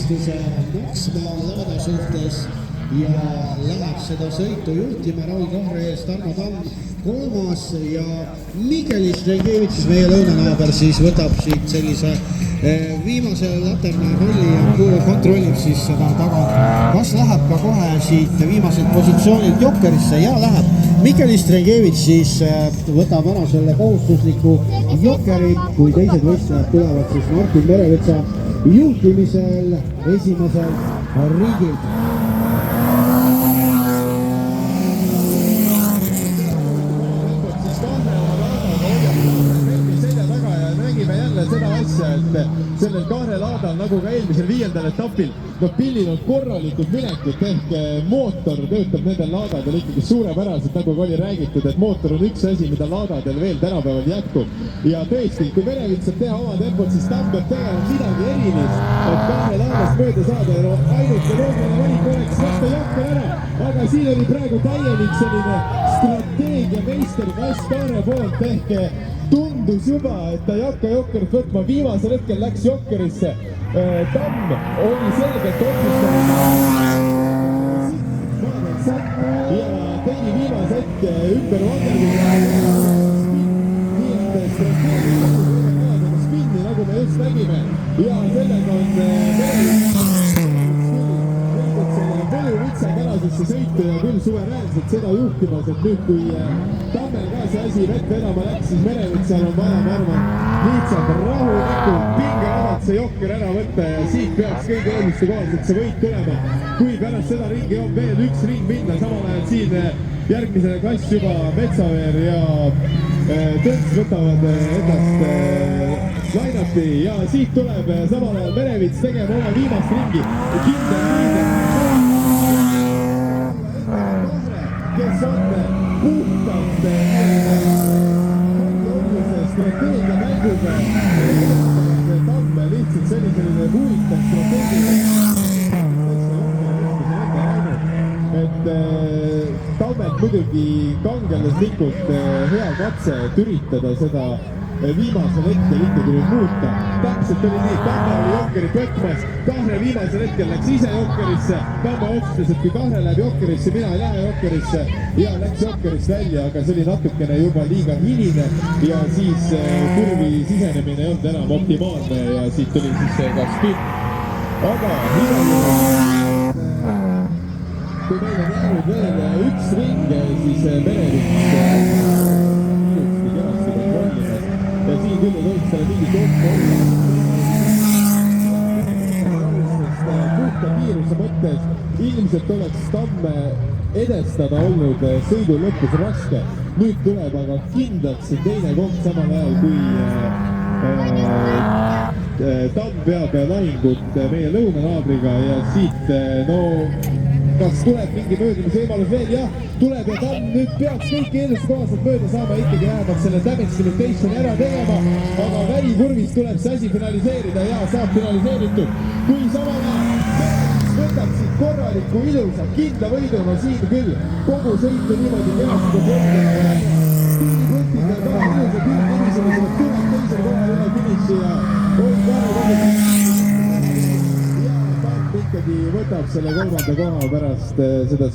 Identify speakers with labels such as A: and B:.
A: tunnistuse maksma laada suhtes ja läheb seda sõitu juhtima Raul Kahre ees Tarmo Tamm kolmas ja Mihkel Strengevitš, meie lõunanaaber, siis võtab siit sellise viimase laterna rolli ja kontrollib siis seda tagant. Kas läheb ka kohe siit viimaselt positsioonilt Jokkerisse? Ja läheb. Mihkel Strengevitš siis võtab ära selle kohustusliku Jokkeri, kui teised võistlejad tulevad siis Martin Merevetsa juhtimisel esimesel riigil.
B: Seda asja, et sellel Kahre laadal nagu ka eelmisel 5. etapil pillil on korralikud minekut ehk mootor töötab nendel laadadel ikkagi suurepäraselt, nagu oli räägitud, et mootor on üks asi, mida laadadel veel tänapäeval jätkub ja tõesti, kui Merevits saab teha oma tempot, siis Tamm peab tegema midagi erilist, et Kahre laadast mööda saada ja ainuke loogiline valik oleks võtta Jokker ära, aga siin oli praegu täielik selline strateegia meisterklass Kahre poolt ehk tundus juba, et ta ei hakka Jokkerit võtma, viimasel hetkel läks Jokkerisse. Tamm oli selgelt otsustanud ja tegi viimase hetke ümber spinni, nagu me just nägime ja sellega on võluvitsaga tänasesse sõitu ja küll suveräänselt seda juhtimas, et nüüd kui Tammel ka see asi vett vedama läks, siis Merevitsal on vaja, ma arvan, lihtsalt rahulikult pingerahalt see Jokker ära võtta ja siit peaks kõige eelmiste kohaselt see võit tulema. Kui pärast seda ringi on veel üks ring minna, samal ajal siin järgmisele klass juba Metsaveer ja Tõns võtavad endast line-upi ja siit tuleb samal ajal Merevits tegema oma viimast ringi. Kindel liider, kes on puhtalt strateegia mänguga Tamm lihtsalt selline huvitav strateegia et Tammelt muidugi kangelaslikult hea katse üritada seda viimasel hetkel ikkagi nüüd muuta. Täpselt oli nii, Tamm oli Jokkerit võtmas, Kahre viimasel hetkel läks ise Jokkerisse, Tamm otsustas, et kui Kahre läheb Jokkerisse, mina ei lähe Jokkerisse ja läks Jokkerist välja, aga see oli natukene juba liiga hiline ja siis kurvi sisenemine ei olnud enam optimaalne ja siit tuli siis ka spin. Aga kui meil on jäänud veel üks ring, siis Merevits ja siin küll ei tohiks selle mingi kokku puhta kiiruse mõttes ilmselt oleks Tamme edestada olnud sõidu lõpus raske. Nüüd tuleb aga kindlalt see teine koht samal ajal, kui Tamm peab lahingut meie lõunanaabriga ja siit kas tuleb mingi möödumise võimalus veel? Jah, tuleb ja Tamm nüüd peaks kõik eelduste kohaselt mööda saama ikkagi jäävad selle damage limitationi ära tegema, aga välikurvis tuleb see asi finaliseerida ja saab finaliseeritud. Kui samal ajal võtab siit korraliku ilusa kindla võiduna siin küll kogu sõitu niimoodi kenasti võtida ka ilusa külgkivisele, tuleb teisel kohal üle finiši ja on Kahre ikkagi võtab selle kolmanda koha pärast seda